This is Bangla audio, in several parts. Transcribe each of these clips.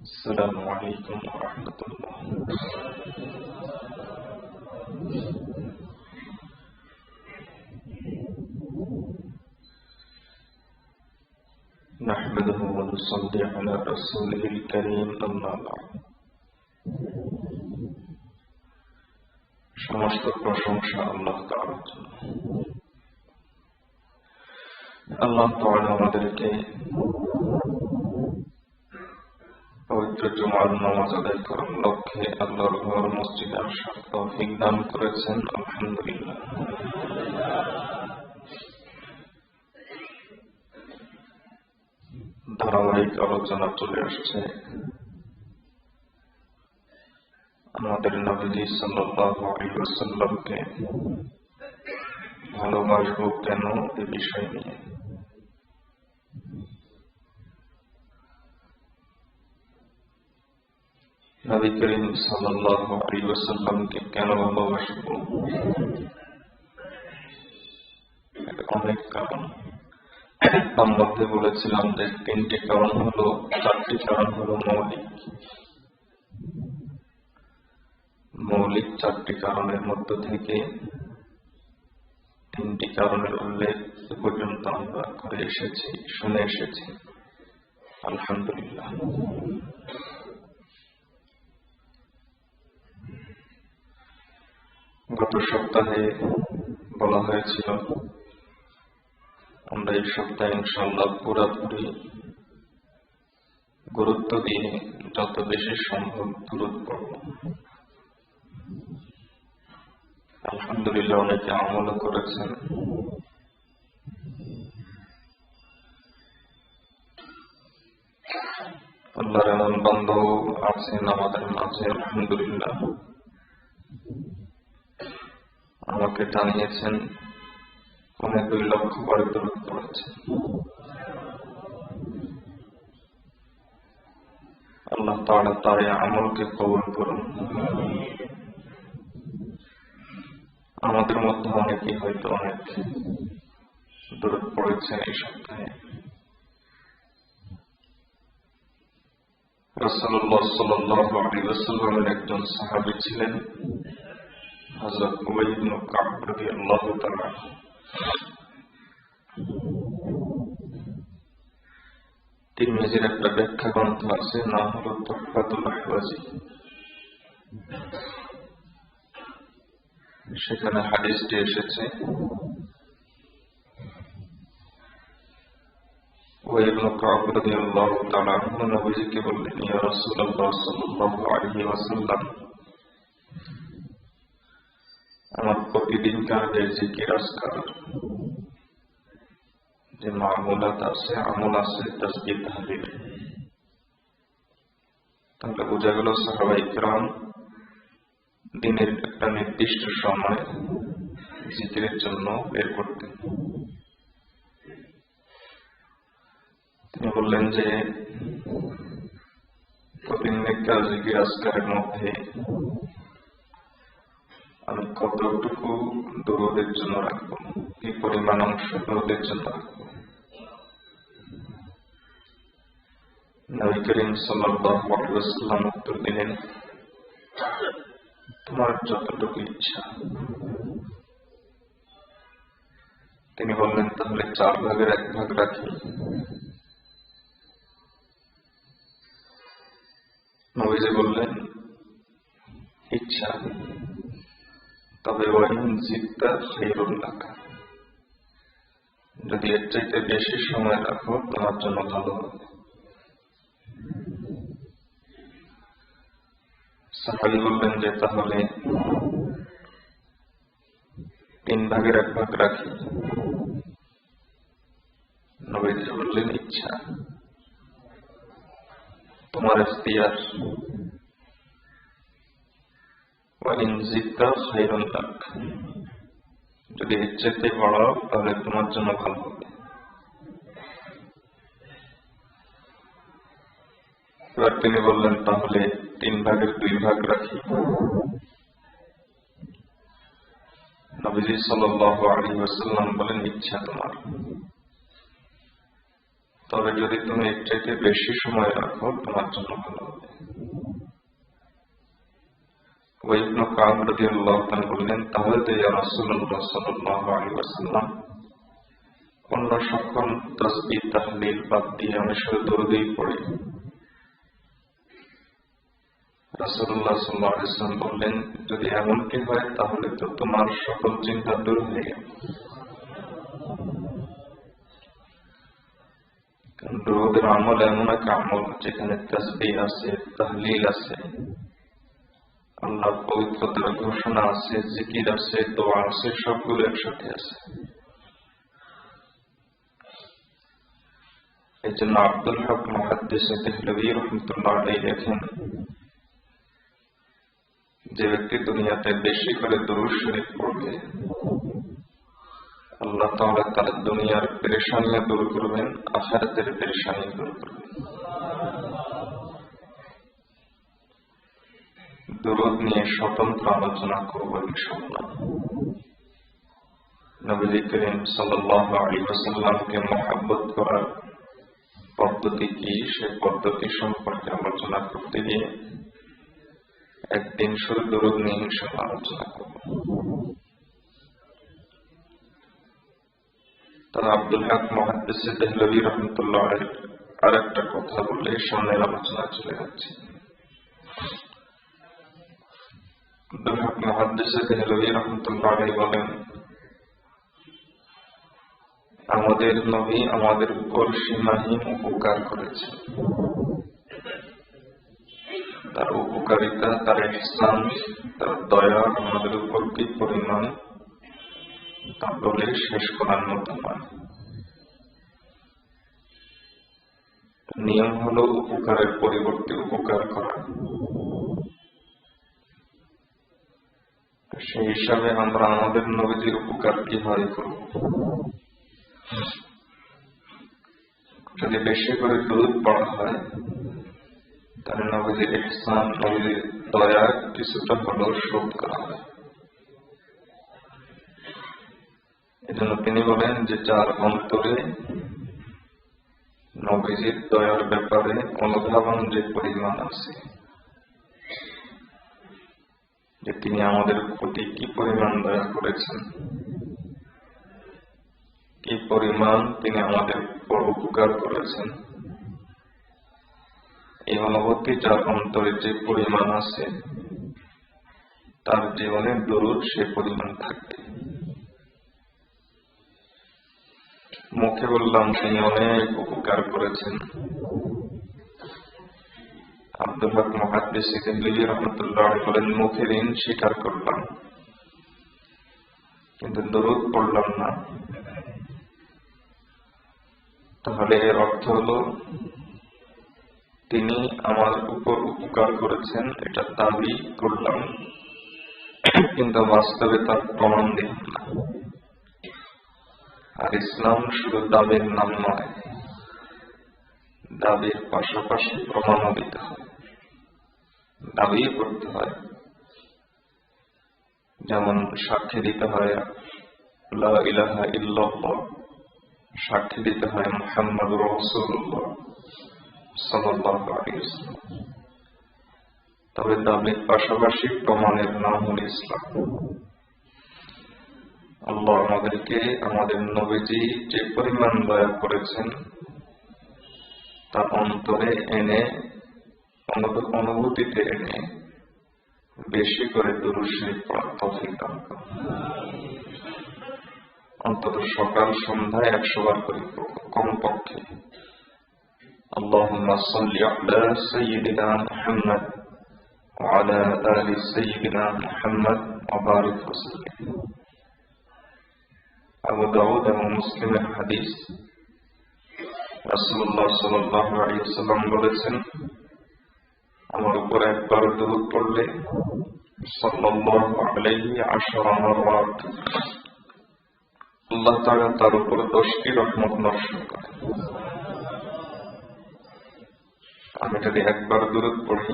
السلام عليكم ورحمة الله. نحمده ونصلي على رسوله الكريم أما بعد. সমস্ত প্রশংসা আল্লাহ তাআলার জন্য। আল্লাহ তাআলা আমাদেরকে পবিত্র জুমার নামাজ আদায় করার লক্ষ্যে আল্লাহর ঘর মসজিদে আসার তৌফিক দান করেছেন, আলহামদুলিল্লাহ। ধারাবাহিক আলোচনা চলে আসছে আমাদের নবীজি সাল্লাল্লাহু আলাইহি ওয়াসাল্লামকে ভালোবাসবো কেন এই বিষয় নিয়ে। নবী করিম সাল্লাল্লাহু আলাইহি ওয়াসাল্লামকে কেন ভালোবাসবো? অনেক কারণ। তার মধ্যে বলেছিলাম যে চারটি কারণ হলো মৌলিক চারটি কারণের মধ্য থেকে তিনটি কারণের উল্লেখ এ পর্যন্ত আমরা করে এসেছি, শুনে এসেছি, আলহামদুলিল্লাহ। গত সপ্তাহে বলা হয়েছিল আমরা এই সপ্তাহে ইনশাআল্লাহ পুরোপুরি গুরুত্ব দিয়ে যত বেশি সম্ভব দরুদ পড়ব। আলহামদুলিল্লাহ অনেকে আমলও করেছেন। আল্লাহর এমন বান্দা আছেন আমাদের মাঝে, আলহামদুলিল্লাহ। আমাকে জানিয়েছেন অনেক 2 লক্ষ করে দরুদ পড়েছেন। আল্লাহ তাআলা তার এই আমলকে কবুল করুন। আমাদের মধ্যে অনেকেই হয়তো অনেক দরুদ পড়েছেন এই সপ্তাহে। রাসূলুল্লাহ সাল্লাল্লাহু আলাইহি ওয়াসাল্লামের একজন সাহাবী ছিলেন হযরত উবাই ইবনে কাব রাদিয়াল্লাহু তাআলা। তিরমিজির একটা ব্যাখ্যা গ্রন্থ আছে, নাম হলো তুহফাতুল আহওয়াজি। সেখানে হাদিসটি এসেছে, উবাই ইবনে কাব রাদিয়াল্লাহু তাআলা নবীজিকে বললেন, ইয়া রাসূলুল্লাহ সাল্লাল্লাহু আলাইহি ওয়াসাল্লাম, আমার প্রতিদিনকার যে জিকির আজকার, যে মামুলাত আছে, আমল আছে, তাসবিহ তাহলিল, তাহলে বোঝা গেল সাহাবায়ে কেরাম দিনের একটা নির্দিষ্ট সময় জিকিরের জন্য বের করতেন। তিনি বললেন যে প্রতিদিনকার জিকির আজকারের মধ্যে আমি কতটুকু দরুদের জন্য রাখবো, কি পরিমাণ অংশ দরুদের জন্য রাখবো। নবী করিম সাল্লাল্লাহু আলাইহি ওয়াসাল্লাম উত্তর দিলেন, তোমার যতটুকু ইচ্ছা। তিনি বললেন, তাহলে 4 ভাগের 1 ভাগ রাখি। নবীজি বললেন, ইচ্ছা। তবে ওয়াইন জিদ্দা খায়রুল লাক, যদি এর চাইতে বেশি সময় রাখো তোমার জন্য ভালো হবে। সাহাবী বললেন যে তাহলে 3 ভাগের 1 ভাগ রাখি। নবীজি বললেন ইচ্ছা, তোমার ইখতিয়ার। ওয়াইন জিদ্দা খায়রুল লাক, যদি এর চাইতে বাড়াও তাহলে তোমার জন্য ভালো হবে। এবার তিনি বললেন তাহলে 3 ভাগের 2 ভাগ রাখি। নবীজি সাল্লাল্লাহু আলাইহি ওয়াসাল্লাম বলেন ইচ্ছা তোমার, তবে যদি তুমি এর চাইতে বেশি সময় রাখো তোমার জন্য ভালো হবে। ইবনে কাব রাদিয়াল্লাহু তাআলা বললেন তাহলে তো ইয়া রাসূলুল্লাহ সাল্লাল্লাহু আলাইহি ওয়াসাল্লাম অন্য সকল তাসবিহ তাহলিল বাদ দিয়ে আমি শুধু দরুদই পড়ি। রাসূলুল্লাহ সাল্লাল্লাহু আলাইহি ওয়াসাল্লাম বললেন যদি এমনটি হয় তাহলে তো তোমার সকল চিন্তা দূর হয়ে গেল। দরুদের আমল এমন এক আমল যেখানে তাসবিহ আছে, তাহলিল আছে, আল্লাহর পবিত্রতার ঘোষণা আছে, জিকির আছে, দোয়া আছে, সবগুলো একসাথে আছে। এই জন্য আব্দুল হক মুহাদ্দিস দেহলভী রাহমাতুল্লাহ আলাইহি লেখেন, যে ব্যক্তি দুনিয়াতে বেশি করে দুরূদ শরীফ পড়বে আল্লাহ তাআলা তার দুনিয়ার পেরেশানি দূর করবেন, আখিরাতের পেরেশানি দূর করবেন। দুরূদ নিয়ে স্বতন্ত্র আলোচনা করব ইনশাআল্লাহ। নবী করিম সাল্লাল্লাহু আলাইহি ওয়াসাল্লামকে মহব্বত করার পদ্ধতি কি, সে পদ্ধতি সম্পর্কে আলোচনা করতে গিয়ে একদিন শুধু দরুদ নিয়ে ইনশাআল্লাহ আলোচনা করব। তারা আব্দুল হক মুহাদ্দিস দেহলভী রাহমাতুল্লাহ আলাইহি আর একটা কথা বলে সামনের আলোচনা চলে যাচ্ছে। আব্দুল হক মুহাদ্দিস দেহলভী রাহমাতুল্লাহ আলাইহি বলেন আমাদের নবী আমাদের উপর সীমাহীন উপকার করেছেন। তার উপকারিতা, তার ইহসান, তার দয়া আমাদের উপর কি পরিমাণ তা বলে শেষ করার মতো নয়। নিয়ম হলো উপকারের পরিবর্তে উপকার করা। সেই হিসাবে আমরা আমাদের নবীজির উপকার কিভাবে করব? যদি বেশি করে দুরূদ পড়া হয় তাহলে নবীজির ইহসান, নবীজির দয়া কিছুটা হলেও শোধ করা হয়। এজন্য তিনি বলেন যে যার অন্তরে নবীজির দয়ার ব্যাপারে অনুধাবন যে পরিমাণ আছে, যে তিনি আমাদের প্রতি কি পরিমাণ দয়া করেছেন, কি পরিমাণ তিনি আমাদের উপর উপকার করেছেন, এই অনুভূতি যার অন্তরে যে পরিমাণ আছে তার জীবনে দরুদ সে পরিমাণ থাকবে। মুখে বললাম তিনি অনেক উপকার করেছেন। আব্দুল হক মুহাদ্দিস দেহলভী রাহমাতুল্লাহ আলাইহি বলেন মুখে ঋণ স্বীকার করলাম কিন্তু দরুদ পড়লাম না। তাহলে এর অর্থ হলো তিনি আমার উপর উপকার করেছেন এটা দাবি করলাম কিন্তু বাস্তবে তার প্রমাণ দিলাম না। আর ইসলাম শুধু দাবির নাম নয়, দাবির পাশাপাশি প্রমাণও দিতে হয়, দাবি করতে হয়। যেমন সাক্ষী দিতে হয় লা ইলাহা ইল্লাল্লাহ, সাক্ষী দিতে হয় মুহাম্মাদুর রাসূলুল্লাহ সাল্লাল্লাহু আলাইহি ওয়াসাল্লাম। তবে দাবির পাশাপাশি প্রমাণের নাম হল ইসলাম। আল্লাহ আমাদেরকে আমাদের নবীজি যে পরিমাণ দয়া করেছেন তা অন্তরে এনে, অনুভূতিতে এনে বেশি করে দুরূদ শরীফ পড়ার তৌফিক দান করুন। অন্তত সকাল সন্ধ্যায় 100 বার করে কমপক্ষে اللهم صل على سيدنا محمد وعلى آل سيدنا محمد وبارك وسلم. আবু দাউদ এবং মুসলিমের হাদিস, রাসূলুল্লাহ সাল্লাল্লাহু আলাইহি ওয়াসাল্লাম বলেছেন, আমার উপর একবার দুরূদ পড়লে সাল্লাল্লাহু আলাইহি 10 মাররাত আল্লাহ তাআলা তার উপর 10টি রহমত বর্ষণ করেন। আমি যদি একবার দুরূদ পড়ি,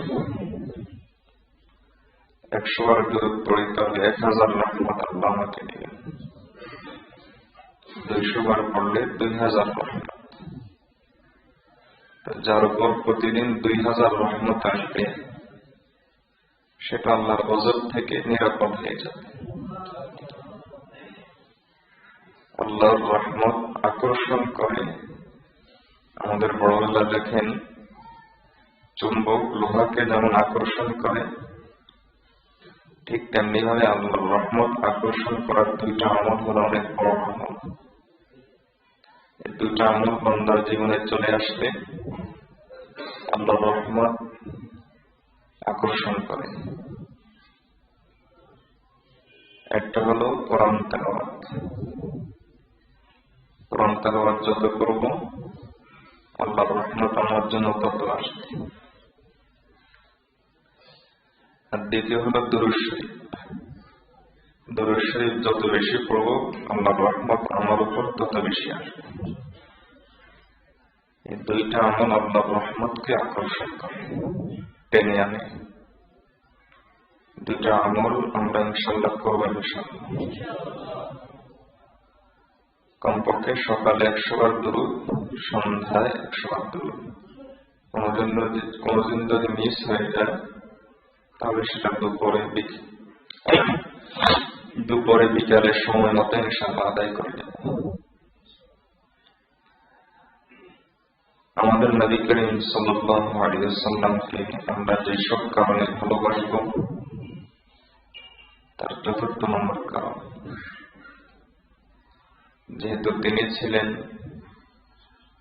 100 বার দুরূদ পড়ি, তাহলে 1000 রহমত আল্লাহ আমাকে দিবেন। 200 বার পড়লে 2000 রহমত। যার উপর প্রতিদিন 2000 রহমত আসবে, সেটা আল্লাহর গজব থেকে নিরাপদ হয়ে যাবে। আল্লাহর রহমত আকর্ষণ করে। আমাদের বড়রা দেখেন, চুম্বক লোহাকে যেমন আকর্ষণ করে, ঠিক তেমনি ভাবে আল্লাহর রহমত আকর্ষণ করার 2টা আমল হলো অনেক বড় আমল। এই 2টা আমল বান্দার জীবনে চলে আসলে আল্লাহর রহমত আকর্ষণ করে। একটা হলো কোরআন তেলাওয়াত। কোরআন তেলাওয়াত যত করব, আল্লাহর রহমত আমার জন্য তত আসবে। আর দ্বিতীয় হলো দুরূদ শরীফ। দুরূদ শরীফ যত বেশি পড়ব, আল্লাহর রহমত আমার উপর তত বেশি আসবে। এই 2টা আমল আল্লাহর রহমতকে আকর্ষণ করে, টেনে আনে। 2টা আমল আমরা ইনশাআল্লাহ করব ইনশাআল্লাহ। কমপক্ষে সকালে 100 বার দুরূদ, সন্ধ্যায় 100 বার দুরূদ। কোনদিন যদি মিস হয়ে যায়, তাহলে সেটা দুপুরে বিকালের সময় মতো ইনশাআল্লাহ আদায় করে দেব। আমাদের নবী করিম সাল্লাল্লাহু আলাইহি ওয়াসাল্লামকে আমরা যেসব কারণে ভালোবাসব, তার 4th নম্বর কারণ, যেহেতু তিনি ছিলেন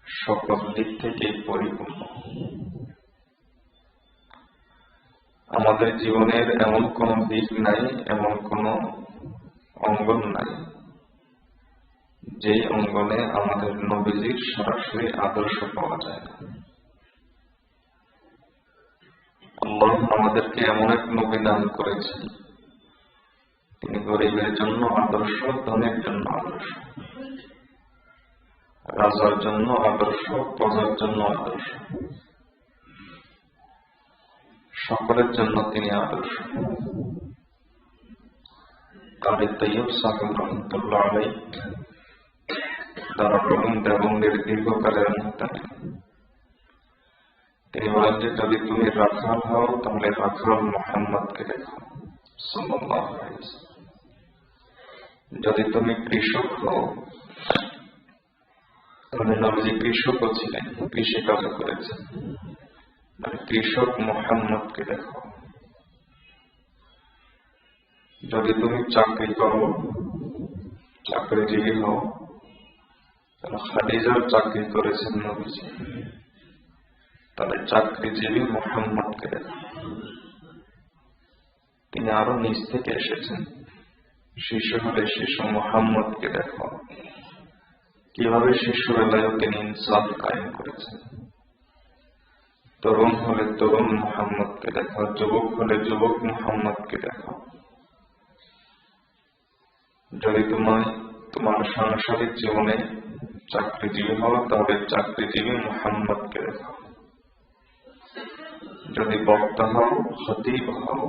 সকল দিক থেকে পরিপূর্ণ। আমাদের জীবনের এমন কোন দিক নাই, এমন কোন অঙ্গন নাই, যে অঙ্গনে আমাদের নবীজির সরাসরি আদর্শ পাওয়া যায় না। আল্লাহ আমাদেরকে এমন এক নবী দান করেছেন, তিনি গরিবের জন্য আদর্শ, ধনীর জন্য আদর্শ, রাজার জন্য আদর্শ, প্রজার জন্য আদর্শ, সকলের জন্য তিনি আদর্শ। কারি তৈয়ব সাহেব রহমতুল্লাহ আলাইহি দারুল উলুম দেওবন্দের দীর্ঘকালের মুহতামিম, তিনি বলেন যে যদি তুমি রাখাল হও, তাহলে রাখাল মুহাম্মদকে দেখো সাল্লাল্লাহু আলাইহি ওয়াসাল্লাম। যদি তুমি কৃষক হও, তাহলে নবীজি কৃষকও ছিলেন, কৃষিকাজও করেছেন, মানে কৃষক মুহাম্মদকে দেখো। যদি তুমি চাকরি করো, চাকরিজীবী হও, তাহলে খাদিজার চাকরি করেছেন নবীজি, তাহলে চাকরিজীবী মুহাম্মদকে দেখো। তিনি আরো নিচ থেকে এসেছেন, শিশু হলে শিশু মুহাম্মদকে দেখো। কিভাবে শিশুবেলায় তিনি ইনসাফ কায়েম করেছেন। তরুণ হলে তরুণ মুহাম্মদকে দেখো, যুবক হলে যুবক মুহাম্মদকে দেখো। যদি তোমার সাংসারিক জীবনে চাকরিজীবী হও, তাহলে চাকরিজীবী মুহাম্মদকে দেখো। যদি বক্তা হও, খতিব হও,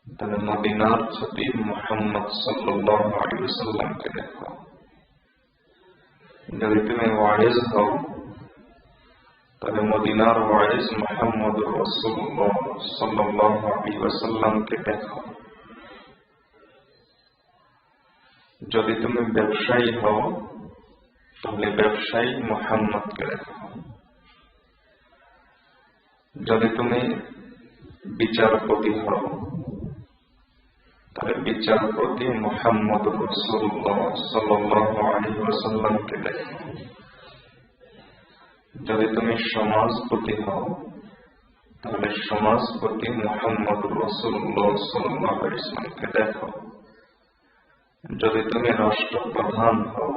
তাহলে মদিনার খতিব মুহাম্মদ সাল্লাল্লাহু আলাইহি ওয়াসাল্লামকে দেখো। যদি তুমি ওয়াইজ হও, তাহলে মদিনার ওয়াইজ মুহাম্মদুর রাসূলুল্লাহ সাল্লাল্লাহু আলাইহি ওয়াসাল্লামকে দেখো। যদি তুমি ব্যবসায়ী হও, তাহলে ব্যবসায়ী মুহাম্মদকে দেখো। যদি তুমি বিচারপতি হও, তাহলে বিচারপতি মুহাম্মদ রাসূলুল্লাহ সাল্লাল্লাহু আলাইহি ওয়াসাল্লামকে দেখো। যদি তুমি সমাজপতি হও তাহলে সমাজপতি মুহাম্মদ রাসূলুল্লাহ সাল্লাল্লাহু আলাইহি ওয়াসাল্লামকে দেখো। যদি তুমি রাষ্ট্রপ্রধান হও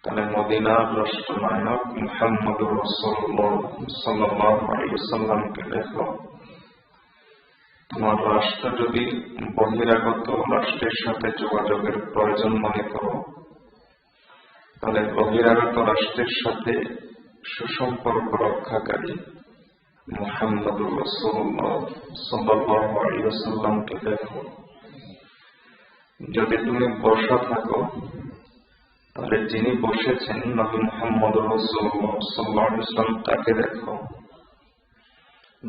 তাহলে মদিনার রাষ্ট্রনায়ক মুহাম্মদ রাসূলুল্লাহ সাল্লাল্লাহু আলাইহি ওয়াসাল্লামকে দেখো। তোমার রাষ্ট্র যদি বহিরাগত রাষ্ট্রের সাথে যোগাযোগের প্রয়োজন মনে করো তাহলে বহিরাগত রাষ্ট্রের সাথে সুসম্পর্ক রক্ষাকারী মুহাম্মদ রাসূলুল্লাহ সাল্লাল্লাহু আলাইহি ওয়াসাল্লামকে দেখো। যদি তুমি বসা থাকো তাহলে যিনি বসেছেন নবী মুহাম্মদ রাসূলুল্লাহ সাল্লাল্লাহু আলাইহি ওয়াসাল্লাম তাকে দেখো।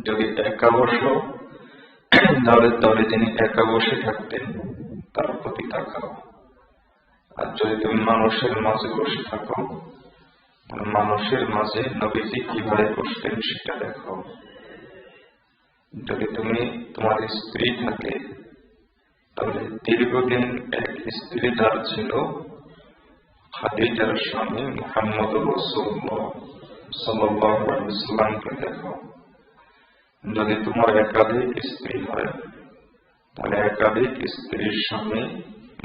যদি একা বসো তাহলে যিনি একা বসে থাকতেন তার প্রতি তাকাও। আর যদি তুমি মানুষের মাঝে বসে থাকো মানুষের মাঝে নবীজি কিভাবে বসতেন সেটা দেখো। যদি তুমি তোমার স্ত্রী থাকে তাহলে দীর্ঘদিন এক স্ত্রী যার ছিল খাদিজার স্বামী মুহাম্মদ রাসূলুল্লাহ সাল্লাল্লাহু আলাইহি ওয়াসাল্লামকে দেখো। যদি তোমার একাধিক স্ত্রী হয় তাহলে একাধিক স্ত্রীর স্বামী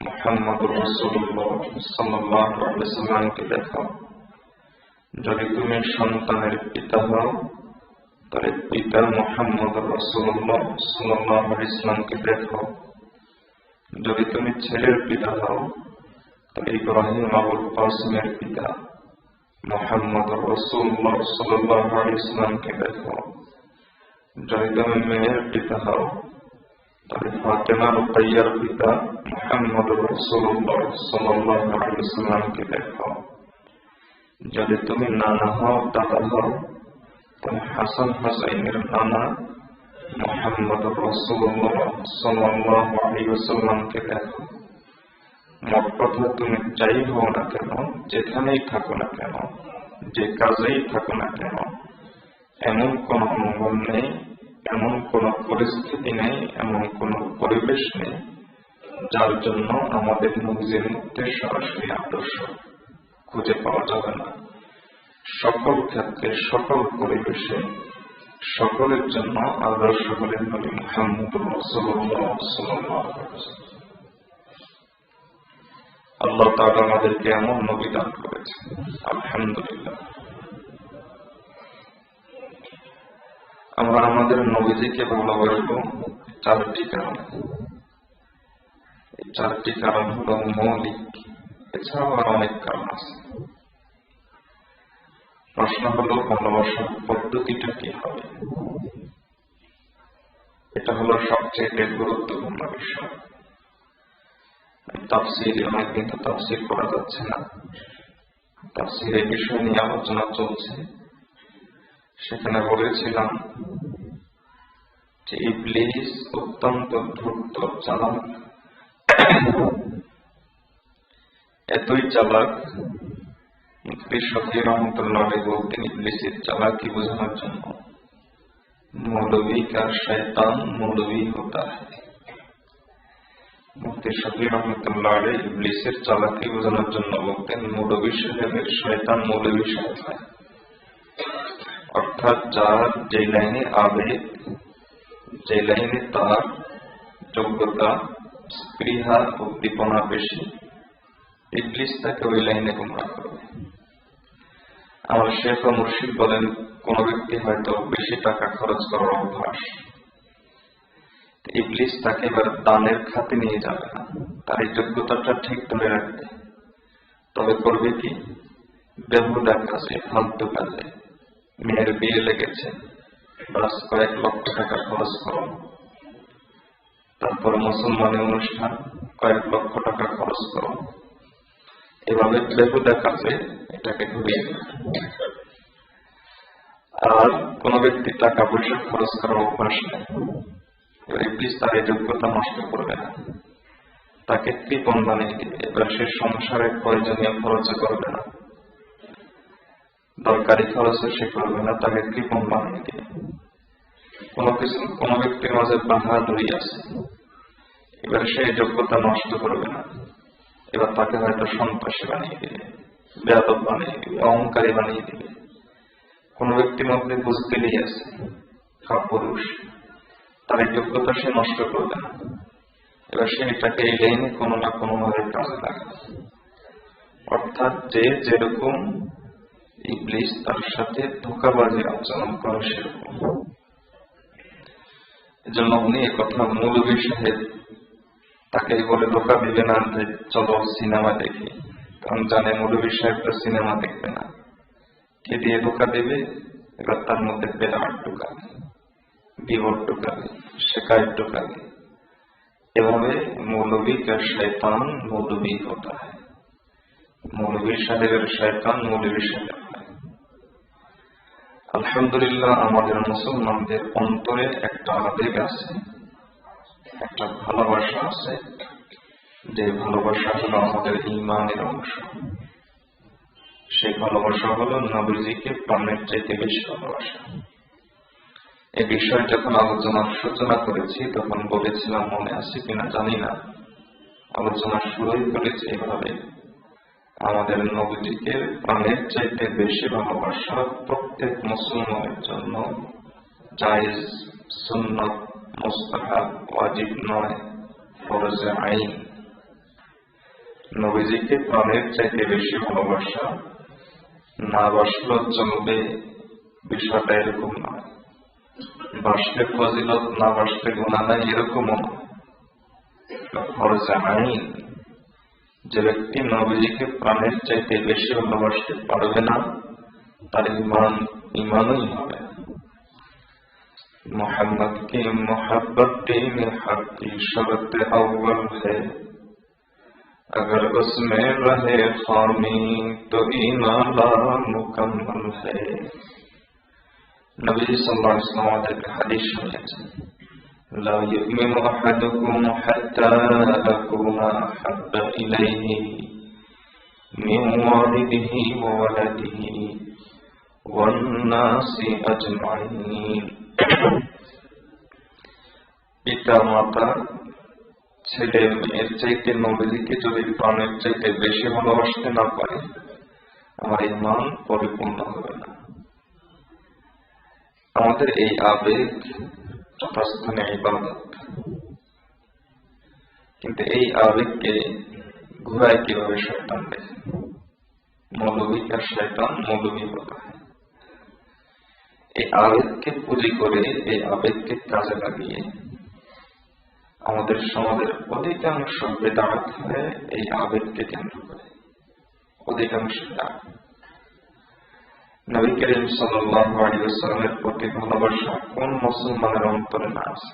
মুহাম্মদ রাসূলুল্লাহ সাল্লাল্লাহু আলাইহি ওয়াসাল্লামকে দেখো। যদি তুমি সন্তানের পিতা হও তাহলে পিতা মুহাম্মদ রাসূলুল্লাহ সাল্লাল্লাহু আলাইহি ওয়াসাল্লামকে দেখো। যদি তুমি ছেলের পিতা হও তাহলে ইব্রাহিম আবুল কাসিমের পিতা মুহাম্মদ রাসূলুল্লাহ সাল্লাল্লাহু আলাইহি ওয়াসাল্লামকে দেখো। যদি তুমি মেয়ের পিতা হও তাহলে ফাতেমা রুকাইয়ার পিতা মুহাম্মদ রাসূলুল্লাহ সাল্লাল্লাহু আলাইহি ওয়াসাল্লামকে দেখো। যদি তুমি নানা হও দাদা হও তাহলে হাসান হুসাইনের নানা মুহাম্মদ রাসূলুল্লাহ সাল্লাল্লাহু আলাইহি ওয়াসাল্লামকে দেখো। মোট কথা তুমি যাই হও না কেন, যেখানেই থাকো না কেন, যে কাজেই থাকো না কেন, এমন কোন অঙ্গন নেই, এমন কোন পরিস্থিতি নেই, এমন কোন পরিবেশ নেই যার জন্য আমাদের নবীজির মধ্যে সরাসরি আদর্শ খুঁজে পাওয়া যাবে না। সকল ক্ষেত্রে সকল পরিবেশে সকলের জন্য আদর্শ হলেন নবী মুহাম্মদ রাসূলুল্লাহ সাল্লাল্লাহু আলাইহি ওয়াসাল্লাম। আল্লাহ তাআলা আমাদেরকে এমন নবী দান করেছেন, আলহামদুলিল্লাহ। আমরা আমাদের নবীজিকে ভালোবাসবো চারটি কারণ। এই চারটি কারণ হলো মৌলিক, এছাড়াও আর অনেক কারণ আছে। প্রশ্ন হলো ভালোবাসার পদ্ধতিটা কি হবে? এটা হলো সবচেয়ে গুরুত্বপূর্ণ বিষয়। তাফসীর অনেকদিন তো তাফসীর করা যাচ্ছে না, তাফসীর এই বিষয় নিয়ে আলোচনা চলছে। সেখানে বলেছিলাম যে ইবলিস অত্যন্ত ধূর্ত চালাক, এতই চালাক মুফতি শফি রহমতুল্লাহ বলতেন ইবলিসের চালাকি বোঝানোর জন্য মৌলवी का शैतान मौलवी होता है। মুফতি শফি রহমতুল্লাহ ইবলিসের চালাকি বোঝানোর জন্য বলতেন মৌলवी সাহেবের শয়তান মৌলवी সাহেব হয়। অর্থাৎ যার যে লাইনে আবেগ, যে লাইনে তার যোগ্যতা, স্পৃহা, উদ্দীপনা বেশি, ইবলিস তাকে ওই লাইনে গুমরাহ করবে। আমার শেখ ও মুর্শিদ বলেন কোন ব্যক্তি হয়তো বেশি টাকা খরচ করার অভ্যাস, ইবলিস তাকে এবার দানের খাতে নিয়ে যাবে না, তার এই যোগ্যতাটা ঠিক ধরে রাখবে। তবে করবে কি? বেহুদা কাজে, ফালতু কাজে। মেয়ের বিয়ে লেগেছে, বাস কয়েক লক্ষ টাকা খরচ করো, তারপর মুসলমানের অনুষ্ঠান, কয়েক লক্ষ টাকা খরচ করো, এভাবে বেহুদা কাজে এটাকে ঘুরিয়ে দেবে। আর কোন ব্যক্তি টাকা পয়সা খরচ করার অভ্যাস নেই, ইবলিস তার এই যোগ্যতা নষ্ট করবে না, তাকে কৃপণ বানিয়ে দিবে। এবার সে সংসারের প্রয়োজনীয় খরচে করবে না, দরকারি খরচে সে করবে না, তাকে কৃপণ বানিয়ে দিবে। কোন ব্যক্তির মাঝে বাহাদুরি আছে, এবার সেই যোগ্যতা নষ্ট করবে না, এবার তাকে হয়তো সন্ত্রাসী বানিয়ে দিবে, বেয়াদব বানিয়ে দিবে, অহংকারী বানিয়ে দিবে। কোন ব্যক্তির মধ্যে বুঝতেই আছে কাপুরুষ, তার এই যোগ্যতা সে নষ্ট করবে না। এবার সে এটাকে এই লাইনে কোনো না কোনো ভাবে কাজে লাগে। অর্থাৎ যে যেরকম ইবলিস তার সাথে ধোঁকাবাজি আচরণ করে সেরকম। এজন্য উনি একথা মৌলভী সাহেব তাকে বলে ধোঁকা দিবে না যে চলো সিনেমা দেখি, কারণ জানে মৌলভী সাহেবটা সিনেমা দেখবে না। কে দিয়ে ধোঁকা দেবে? এবার তার মধ্যে বেদাত ঢোকাবে, বিবর ঢোকাবে, শেখায় ঢোকাবে। এভাবে মৌলভী কা শয়তান মৌলভী হতা হয়, মৌলভী সাহেবের শয়তান মৌলভী সাহেব হয়। আলহামদুলিল্লাহ, আমাদের মুসলমানদের অন্তরে একটা আবেগ আছে, একটা ভালোবাসা আছে, যে ভালোবাসা হলো আমাদের ঈমানের অংশ। সেই ভালোবাসা হলো নবীজিকে প্রাণের চাইতে বেশি ভালোবাসা। এই বিষয়ে যখন আলোচনার সূচনা করেছি তখন বলেছিলাম, মনে আছে কিনা জানি না, আলোচনার শুরুই করেছি এভাবে, আমাদের নবীজিকে প্রাণের চাইতে বেশি ভালোবাসা প্রত্যেক মুসলমানের জন্য জায়েজ, সুন্নাত, মুস্তাহাব, ওয়াজিব নয়, ফরজে আইন। নবীজিকে প্রাণের চাইতে বেশি ভালোবাসা না বাসলেও চলবে, বিষয়টা এরকম নয়। বাসলে ফজিলত, না বাসলে গুনাহ নাই, এরকমও নয়। ফরজে আইন। যে ব্যক্তি নবীজিকে প্রাণের চাইতে বেশি ভালোবাসতে পারবে না, তার ইমানই হবে। मोहम्मद की मोहब्बत दीन हक की शर्त अव्वल है, अगर उसमें रहे खामी तो ईमान मुकम्मल है। नबी सल्लल्लाहु अलैहि वसल्लम के हदीस শুনেছেন, ला युमिनु अहदुकुम हत्ता अकूना अहब्बा इलैहि मिन वालिदिही व वलदिही वन नासि अजमाइन। পিতা মাতা ছেলে মেয়ের চাইতে নবীজিকে যদি প্রাণের চাইতে বেশি ভালোবাসতে না পারে, আমার ঈমান পরিপূর্ণ হবে না। আমাদের এই আবেগ যথাস্থানে ইবাদত, কিন্তু এই আবেগকে ঘুরায় কিভাবে শয়তান দেখে। মৌলভী আর শয়তান মৌলভী হতা হয়। এই আবেগকে পুঁজি করে, এই আবেগকে কাজে লাগিয়ে আমাদের সমাজের অধিকাংশ বেদাত হয় এই আবেগকে কেন্দ্র করে, অধিকাংশ বেদাত। নবী করিম সাল্লাল্লাহু আলাইহি ওয়াসাল্লামের প্রতি ভালোবাসা কোন মুসলমানের অন্তরে না আছে?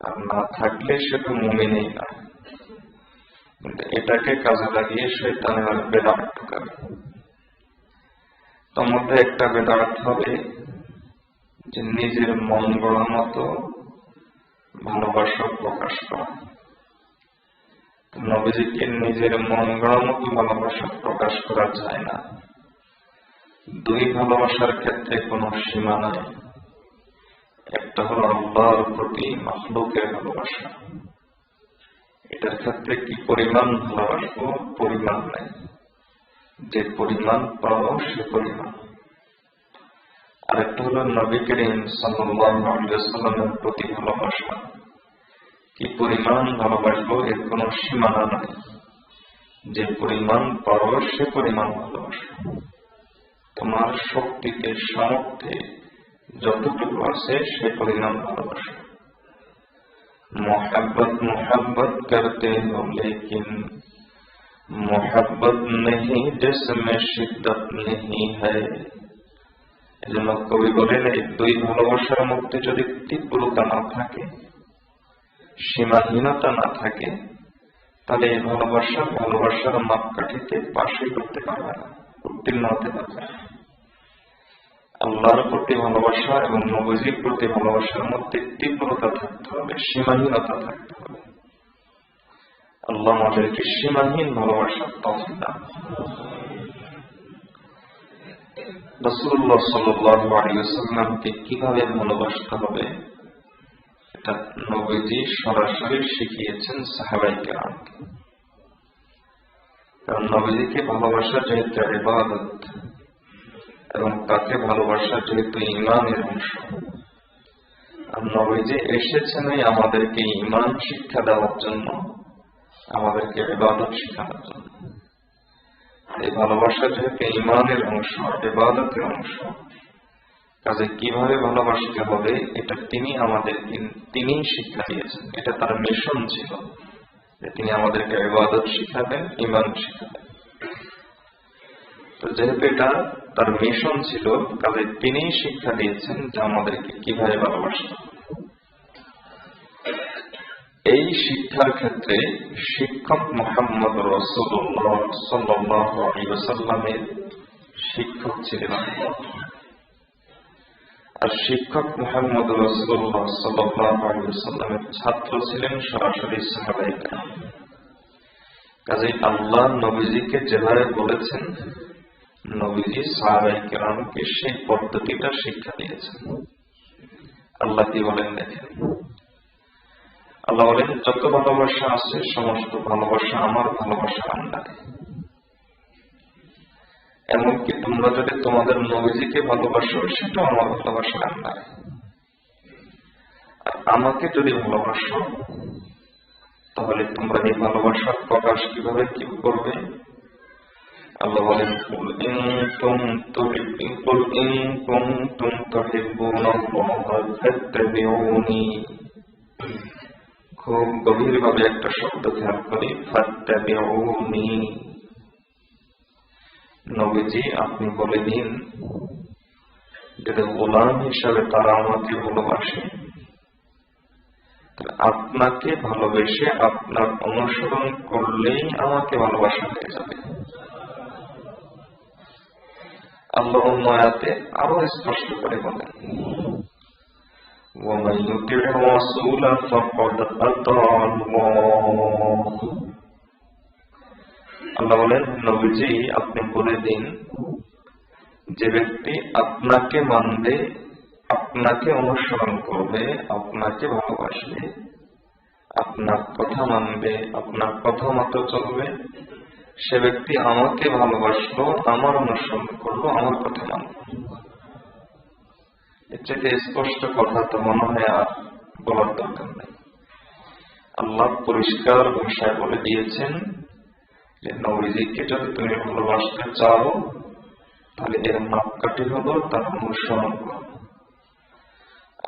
আর না থাকলে সে তো মুমিনই না। কিন্তু এটাকে কাজে লাগিয়ে শয়তানের বেদাত ঢোকাবে। তার মধ্যে একটা বেদাত হবে যে নিজের মন গড়া মতো ভালোবাসা প্রকাশ করা। নবীজিকে নিজের মন গড়া মতো ভালোবাসা প্রকাশ করা যায় না। দুই ভালোবাসার ক্ষেত্রে কোনো সীমা নাই। একটা হলো আল্লাহর প্রতি মাখলুকের ভালোবাসা, এটার ক্ষেত্রে কি পরিমাণ ভালোবাসবো পরিমাণ নাই, যে পরিমাণ পাবো সে পরিমাণ। আরেকটা হলো নবী করিম সাল্লাল্লাহু আলাইহি ওয়াসাল্লামের প্রতি ভালোবাসা, কি পরিমাণ ভালোবাসবো এর কোনো সীমানা নাই, যে পরিমাণ পাবো সে পরিমাণ ভালোবাসা। তোমার শক্তিতে সামর্থ্যে যতটুকু আছে সে পরিমাণ ভালোবাসা। मोहब्बत करते हो लेकिन मोहब्बत नहीं जिसमें शिद्दत नहीं है। এজন্য কবি বলেন, এই দুই ভালোবাসার মধ্যে যদি তীব্রতা না থাকে, সীমাহীনতা না থাকে, তাহলে এই ভালোবাসার মাপকাঠিতে পাশই করতে পারবে না, উত্তীর্ণ হতে পারবে না। আল্লাহর প্রতি ভালোবাসা এবং নবীজির প্রতি ভালোবাসার মধ্যে তীব্রতা থাকতে হবে, সীমাহীনতা থাকতে হবে। আল্লাহ আমাদেরকে সীমাহীন ভালোবাসার তৌফিক দান। রাসূলুল্লাহ সাল্লাল্লাহু আলাইহি ওয়াসাল্লামকে কিভাবে ভালোবাসতে হবে এটা নবীজি সরাসরি শিখিয়েছেন সাহাবায়ে কেরামকে। কারণ নবীজিকে ভালোবাসা যেহেতু ইবাদত এবং তাকে ভালোবাসা যেহেতু ঈমানের অংশ, আর নবীজি এসেছেন আমাদেরকে ঈমান শিক্ষা দেওয়ার জন্য, আমাদেরকে ইবাদত শেখানোর জন্য। এই ভালোবাসা যেহেতু ঈমানের অংশ, ইবাদতের অংশ, কাজে কিভাবে ভালোবাসতে হবে এটা তিনি আমাদেরকে শিক্ষা দিয়েছেন। এটা তার মিশন ছিল যে তিনি আমাদেরকে ইবাদত শিখাবেন, ঈমান শিখাবেন। তো যেহেতু এটা তার মিশন ছিল, কাজে তিনি শিক্ষা দিয়েছেন যে আমাদেরকে কিভাবে ভালোবাসতে হবে। এই শিক্ষার ক্ষেত্রে শিক্ষক মুহাম্মদ রাসূলুল্লাহ সাল্লাল্লাহু আলাইহি ওয়াসাল্লামের শিক্ষক ছিলেন আল্লাহ, আর শিক্ষক মুহাম্মদ রাসূলুল্লাহ সাল্লাল্লাহু আলাইহি ওয়াসাল্লামের ছাত্র ছিলেন সরাসরি সাহাবায়ে কেরাম। কাজেই আল্লাহ নবীজিকে যেভাবে বলেছেন, নবীজি সাহাবায়ে কেরামকে সেই পদ্ধতিটা শিক্ষা দিয়েছেন। আল্লাহ কি বলেন দেখেন, আল্লাহ বলেন যত ভালোবাসা আছে সমস্ত ভালোবাসা আমার ভালোবাসার আন্ডারে। এমনকি তোমরা যদি তোমাদের নবীজিকে ভালোবাসো সেটাও আমার ভালোবাসার আন্ডারে। আর আমাকে যদি ভালোবাসো তাহলে তোমরা এই ভালোবাসার প্রকাশ কিভাবে কি করবে? আল্লাহ বলেন কুল ইন কুনতুম তুহিব্বুনাল্লাহ ফাত্তাবিউনি। খুব গভীরভাবে একটা শব্দ খেয়াল করি, ফাত্তাবিউনি। নবীজি আপনি বলে দিন যদি গোলাম হিসাবে তারা আমাকে ভালোবাসে, আপনাকে ভালোবেসে আপনার অনুসরণ করলেই আমাকে ভালোবাসা হয়ে যাবে। আল্লাহ অন্য আয়াতে আরো স্পষ্ট করে বলেন, وَمَن يُطِعِ الرَّسُولَ فَقَدْ أَطَاعَ اللَّهَ। আল্লাহ বলেন নবীজি আপনি বলে দিন যে ব্যক্তি আপনাকে মানবে, আপনাকে অনুসরণ করবে, আপনাকে ভালোবাসবে, আপনার কথা মানবে, আপনার কথা মতো চলবে, সে ব্যক্তি আমাকে ভালোবাসলো, আমার অনুসরণ করলো, আমার কথা মানলো। এর থেকে স্পষ্ট কথা তো মনে হয় আর বলার দরকার নেই। আল্লাহ পরিষ্কার ভাষায় বলে দিয়েছেন যে নবীজিকে যদি তুমি ভালোবাসতে চাও তাহলে এর মাপকাঠি হলো তার অনুসরণ করো।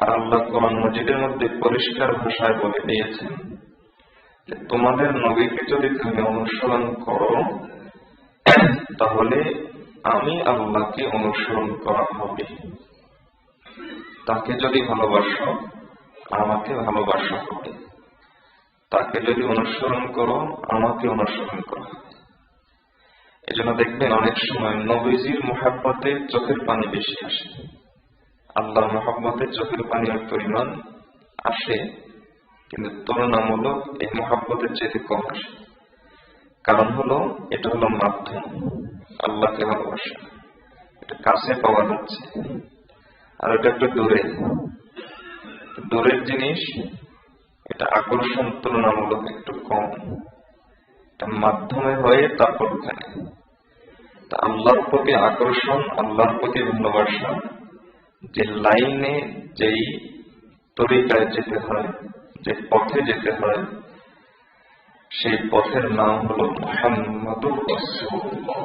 আর আল্লাহ কোরআন মাজিদের মধ্যে পরিষ্কার ভাষায় বলে দিয়েছেন যে তোমাদের নবীকে যদি তুমি অনুসরণ করো তাহলে আমি আল্লাহকে অনুসরণ করা হবে। তাকে যদি ভালোবাসো আমাকে ভালোবাসা হবে, তাকে যদি অনুসরণ করো আমাকে অনুসরণ করা হবে। এজন্য দেখবেন অনেক সময় নবীজির মুহাব্বতে চোখের পানি বেশি আসে, আল্লাহর মুহাব্বতে চোখের পানির পরিমাণ আসে, কিন্তু তুলনামূলক এই মুহাব্বতের চেয়ে কম আসে। কারণ হলো এটা হলো মাধ্যম আল্লাহকে ভালোবাসা, এটা কাছে পাওয়া যাচ্ছে, আর এটা একটু দূরের জিনিস, এটা আকর্ষণ তুলনামূলক একটু কম, এটা মাধ্যমে হয়ে তারপর ওখানে। তা আল্লাহর প্রতি আকর্ষণ, আল্লাহর প্রতি ভালোবাসা যে লাইনে, যেই তরিকায় যেতে হয়, যে পথে যেতে হয়, সেই পথের নাম হলো মুহাম্মাদুর রাসূলুল্লাহ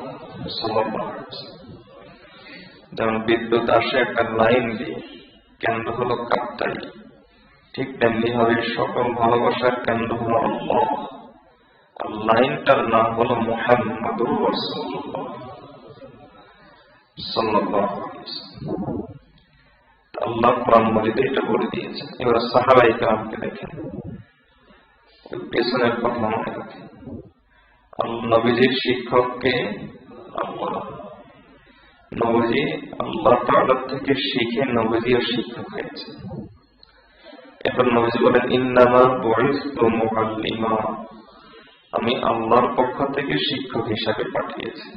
সাল্লাল্লাহু আলাইহি ওয়াসাল্লাম। যেমন বিদ্যুৎ আসে একটা লাইন দিয়ে, কেন্দ্র হলো কাপ্তাই, ঠিক তেমনি ভাবে সকল ভালোবাসার কেন্দ্র হলো আল্লাহ, আর লাইনটার নাম হলো মুহাম্মাদুর রাসূলুল্লাহ সাল্লাল্লাহু আলাইহি ওয়াসাল্লাম। আল্লাহ কোরআন মাজিদে এটা বলে দিয়েছেন। এবার সাহাবায়ে কেরামকে দেখেন, পেছনের কথা মনে রাখেন। নবীজির শিক্ষককে আল্লাহ, নবীজি আল্লাহ তাআলা থেকে শিখে নবীজিও শিক্ষক হয়েছে। এখন নবীজি বলেন ইন্নামা বুইসতু মুআল্লিমা, আমি আল্লাহর পক্ষ থেকে শিক্ষক হিসাবে পাঠিয়েছি।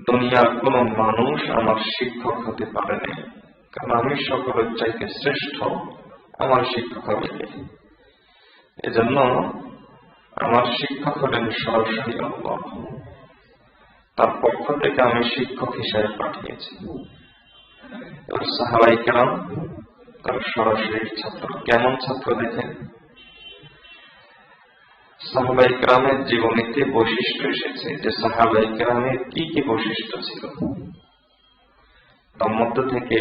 দুনিয়ার কোন মানুষ আমার শিক্ষক হতে পারে না, কারণ আমি সকলের চাইতে শ্রেষ্ঠ, আমার শিক্ষক হবে কে? এজন্য আমার শিক্ষক হলেন সরাসরি আল্লাহ। তার পক্ষ থেকে আমি শিক্ষক হিসেবে পাঠিয়েছি। এবার সাহাবায়ে কেরাম তার সরাসরি ছাত্র। কেমন ছাত্র দেখেন, সাহাবায়ে কেরামের জীবনীতে বৈশিষ্ট্য এসেছে যে সাহাবায়ে কেরামের কি কি বৈশিষ্ট্য ছিল। তার মধ্য থেকে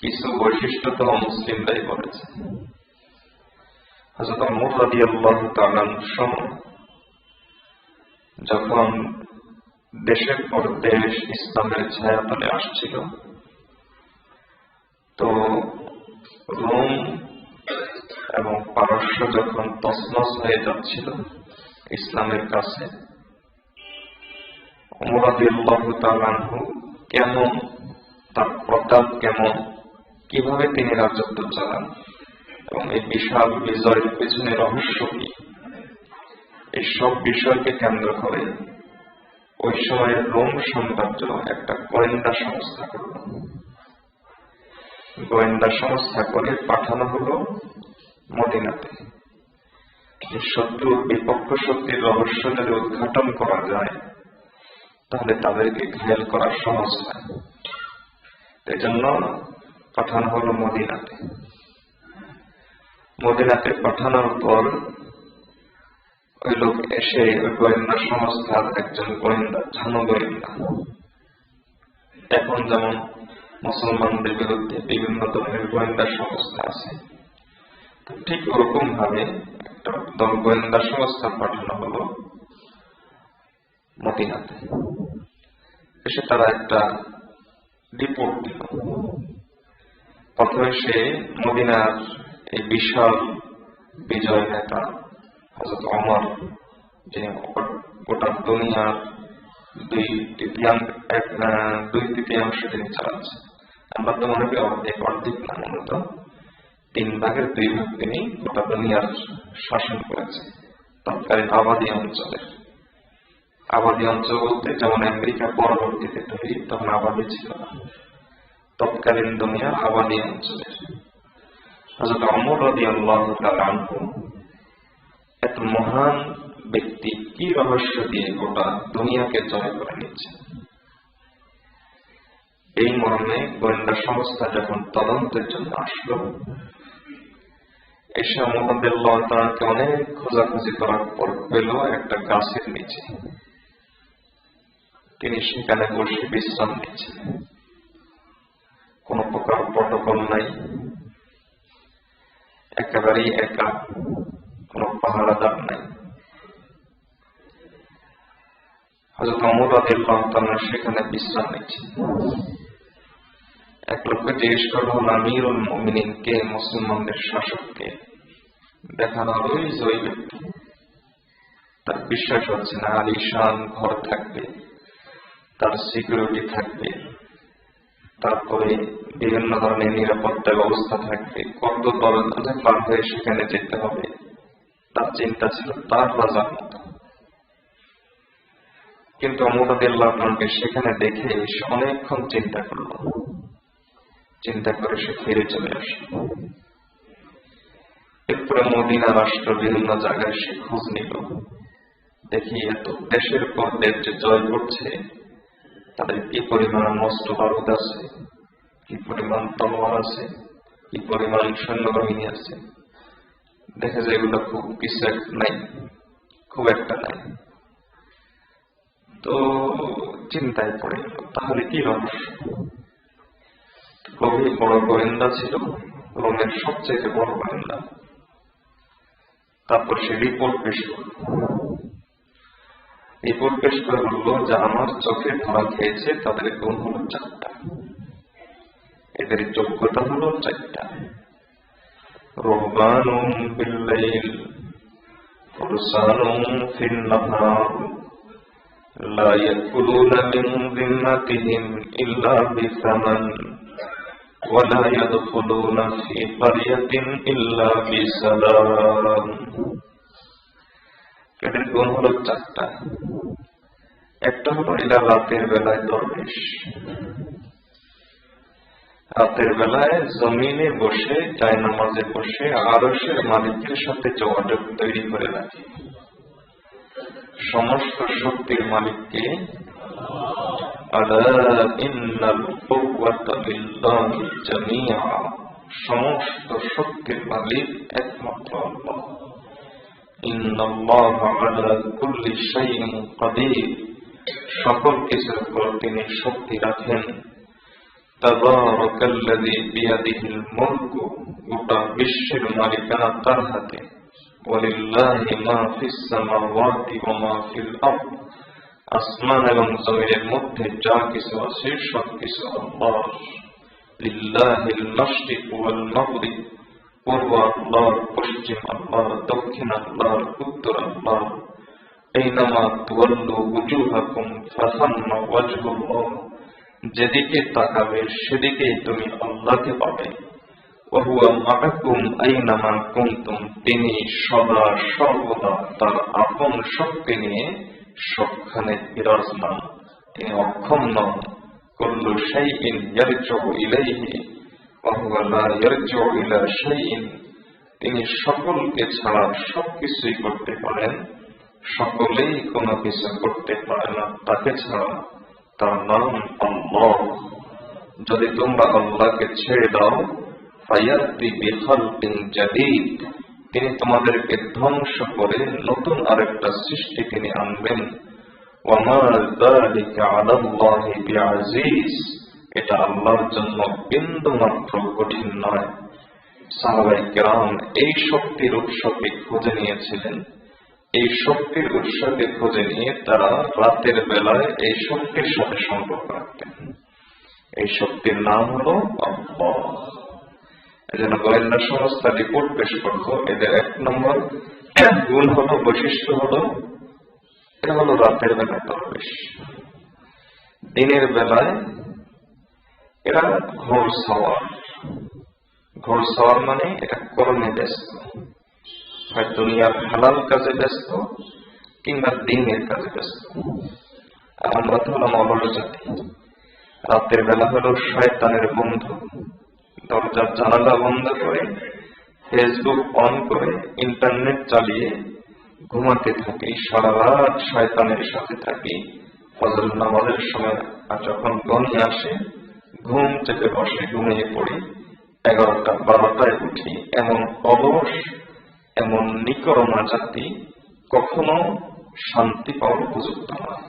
কিছু বৈশিষ্ট্য তো মুসলিমরাই বলেছে। হযরত ওমর রাদিয়াল্লাহু তাআলা সময় যখন দেশের পর দেশ ইসলামের ছায়াতলে আসছিল, তো রোম এবং পারস্য যখন তছনছ হয়ে যাচ্ছিল ইসলামের কাছে, ওমর রাদিয়াল্লাহু তাআলা কেমন, তার প্রতাপ কেমন, কিভাবে তিনি রাজত্ব চালান এবং এই বিশাল বিজয়ের পেছনে রহস্য কি, এই সব বিষয়কে কেন্দ্র করে ওই সময়ের রোম সাম্রাজ্য একটা গোয়েন্দা সংস্থা করল। গোয়েন্দা সংস্থা করে পাঠানো হলো মদিনাতে। শত্রুর বিপক্ষ শক্তির রহস্য যদি উদ্ঘাটন করা যায় তাহলে তাদেরকে ঘায়েল করা সহজ হয়। এজন্য পাঠানো হলো মদিনাতে। মদিনাতে পাঠানোর পর ওই লোক এসে ওই গোয়েন্দা সংস্থার একজন গোয়েন্দা, ঝানু গোয়েন্দা। এখন যেমন মুসলমানদের বিরুদ্ধে বিভিন্ন ধরনের গোয়েন্দা সংস্থা আছে, ঠিক ওরকম ভাবে একটা দল গোয়েন্দা সংস্থা পাঠানো হলো মদিনাতে। এসে তারা একটা রিপোর্ট দিল। প্রথমে সে মদিনার এই বিশাল বিজয় নেতা হযরত ওমর, যিনি গোটা দুনিয়ার দুই তৃতীয়াংশ তিনি চালাচ্ছেন। আমরা তো মনে করি অর্ধেক না, মূলত 3 ভাগের 2 ভাগ তিনি গোটা দুনিয়ার শাসন করেছেন। তৎকালীন আবাদী অঞ্চলের, আবাদী অঞ্চল বলতে যেমন আমেরিকা পরবর্তীতে তৈরি, তখন আবাদী ছিল না, তৎকালীন দুনিয়ার আবাদী অঞ্চলের হযরত ওমর রাদিয়াল্লাহু তাআলা আনহু এত মহান ব্যক্তি কি রহস্য দিয়ে গোটা দুনিয়াকে জয় করে নিচ্ছে। এই মর্মে গোয়েন্দা সংস্থা যখন তদন্তের জন্য আসলো, এসে ওমর রাদিয়াল্লাহু তাআলাকে অনেক খোঁজাখুঁজি করার পর পেল একটা গাছের নিচে। তিনি সেখানে বসে বিশ্রাম নিচ্ছেন। কোন প্রকার প্রটোকল নাই, একেবারেই একা, কোন পাহারাদার নাই। হযরত ওমর রাদিয়াল্লাহু তাআলা সেখানে বিশ্রাম নিচ্ছেন। এক লোককে জিজ্ঞেস করা হলো, আমিরুল মুমিনিন কে, মুসলমানদের শাসককে? দেখানো হলো ওই ব্যক্তি। তার বিশ্বাস হচ্ছে না, আলিশান ঘর থাকবে, তার সিকিউরিটি থাকবে, তারপরে বিভিন্ন ধরনের নিরাপত্তা ব্যবস্থা থাকবে, কত দরজা পার হয়ে সেখানে যেতে হবে, তার চিন্তা ছিল তার রাজার মতো। কিন্তু ওমর রাদিয়াল্লাহু তাআলাকে সেখানে দেখে সে অনেকক্ষণ চিন্তা করল। চিন্তা করে সে ফিরে চলে আসলো। এরপরে মদিনা রাষ্ট্র বিভিন্ন জায়গায় সে খোঁজ নিল। দেখি এত দেশের পর দেশ যে জয় করছে, তাদের কি পরিমাণ অস্ত্র বারুদ আছে, কি পরিমাণ তলোয়ার আছে, কি পরিমাণ সৈন্যবাহিনী আছে। দেখে যে এগুলো খুব কিছু নাই, খুব একটা নাই। তো চিন্তায় পড়ে গেল, তাহলে কি রহস্য? খুবই বড় গোয়েন্দা ছিল, রোমের সবচেয়ে বড় গোয়েন্দা। তারপর সে রিপোর্ট পেশ করল। রিপোর্ট পেশ করে বলল যে আমার চোখে ধরা খেয়েছে তাদের গুণ হলো 4টা, এদের যোগ্যতা হলো 4টা। রুহবানুম বিল-লাইল ফুরসানুম ফিন-নাহার লা ইয়াকুলুনা মিন যিম্মাতিহিম ইল্লা বিসামান ওয়া লা ইয়াদখুলুনা ফি ক্বরিয়াতিন ইল্লা বিসালাম। এদের গুণ হলো 4টা। একটা হলো এরা রাতের বেলায় দরবেশ, রাতের বেলায় জমিনে বসে জায়নামাজে বসে আরশের মালিকের সাথে যোগাযোগ তৈরি করে রাখে। সমস্ত শক্তির মালিককে আলা ইন্নাল কুওয়াতা বিল্লাহি জামিআ, সমস্ত শক্তির মালিক একমাত্র আল্লাহ। ইন্নাল্লাহা আলা কুল্লি শাইইন কাদির, সকল কিছুর উপর তিনি শক্তি রাখেন। তাবারাকাল্লাযী বিয়াদিহিল মুলকু, গোটা বিশ্বের মালিকানা তার হাতে। ওয়ালিল্লাহি মা ফিস সামাওয়াতি ওয়া মা ফিল আরদ, আসমান এবং জমিনের মধ্যে যা কিছু আছে সব কিছু আল্লাহর। লিল্লাহিল মাশরিক ওয়াল মাগরিব, পূর্ব আল্লাহর, পশ্চিম আল্লাহর, দক্ষিণ আল্লাহর, উত্তর আল্লাহর। আইনামা তুওয়াল্লু ওয়ুজুহাকুম ফাসাম্মা ওয়াজহুল্লাহ, যেদিকে তাকাবে সেদিকেই তুমি আল্লাহকে পাবে। ওয়া হুয়া মাআকুম আইনামা কুনতুম, তিনি সদা সর্বদা তার আপন শক্তি নিয়ে সবখানে বিরাজমান, তিনি অক্ষম নন। কুল্লু শাইইন ইয়ারজু ইলাইহি ওয়া হুয়া লা ইয়ারজু ইলা শাইইন, তিনি সকলকে ছাড়া সবকিছুই করতে পারেন, সকলেই কোনো কিছু করতে পারে না তাকে ছাড়া, তার নাম আল্লাহ। যদি তোমরা আল্লাহকে ছেড়ে দাও, ফায়াতি বিখালকিন জাদীদ, তিনি তোমাদেরকে ধ্বংস করে নতুন আরেকটা সৃষ্টি তিনি আনবেন। ওয়া মা যালিকা আলাল্লাহি বিআজিজ, এটা আল্লাহর জন্য বিন্দুমাত্র কঠিন নয়। সাহাবায়ে কেরাম এই শক্তির উৎসকে খুঁজে নিয়েছিলেন। এই শক্তির উৎসকে খুঁজে নিয়ে তারা রাতের বেলায় এই শক্তির সাথে সম্পর্ক রাখতেন। এই শক্তির নাম হলো আল্লাহ। এজন্য গোয়েন্দা সংস্থা রিপোর্ট পেশ করলো, এদের 1 নম্বর গুণ হলো, বৈশিষ্ট্য হলো, এটা হলো রাতের বেলায় দরবেশ। দিনের বেলায় এরা ঘোড়সওয়ার। ঘোড়সওয়ার মানে এটা কর্মে ব্যস্ত, হয় দুনিয়ার হালাল কাজে ব্যস্ত কিংবা দিনের কাজে ব্যস্ত। আর আমরা তো হলাম অলস জাতি। রাতের বেলা হলো শয়তানের বন্ধু। দরজার জানালা বন্ধ করে, ফেসবুক অন করে, ইন্টারনেট চালিয়ে ঘুমাতে থাকি, সারা রাত শয়তানের সাথে থাকি। ফজর নামাজের সময় যখন গণি আসে, ঘুম চেপে বসে, ঘুমিয়ে পড়ি, 11টা 12টায় উঠি। এমন অলস, এমন নিকরমা জাতি কখনো শান্তি পাওয়ার উপযুক্ত নয়।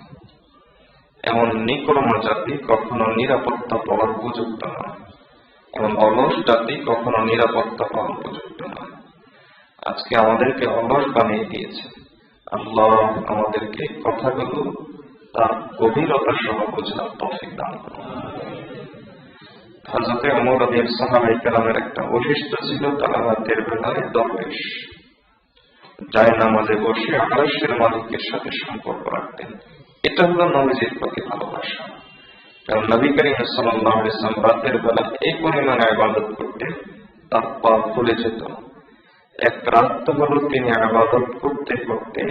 এমন নিকরমা জাতি কখনো নিরাপত্তা পাওয়ার উপযুক্ত নয়। এমন অলস জাতি কখনো নিরাপত্তা পাওয়ার উপযুক্ত নয়। আজকে আমাদেরকে অলস বানিয়ে দিয়েছে। আল্লাহ আমাদেরকে কথাগুলো তার গভীরতা সহ বোঝার তৌফিক দান করুন। হযরত ওমর রাদিয়াল্লাহু সাহাবায়ে কেরামের একটা বৈশিষ্ট্য ছিল, তারা রাতের বেলায় দরবেশ, জায়নামাজে বসে আরশের মালিকের সাথে সম্পর্ক রাখতেন। এটা হলো নবীজির প্রতি ভালোবাসা। কারণ নবী করিম সাল্লাল্লাহু আলাইহি ওয়াসাল্লাম রাতের বেলা এই পরিমাণে ইবাদত করতেন, তার পা ফুলে যেত। এক রাত তো হলো তিনি ইবাদত করতে করতে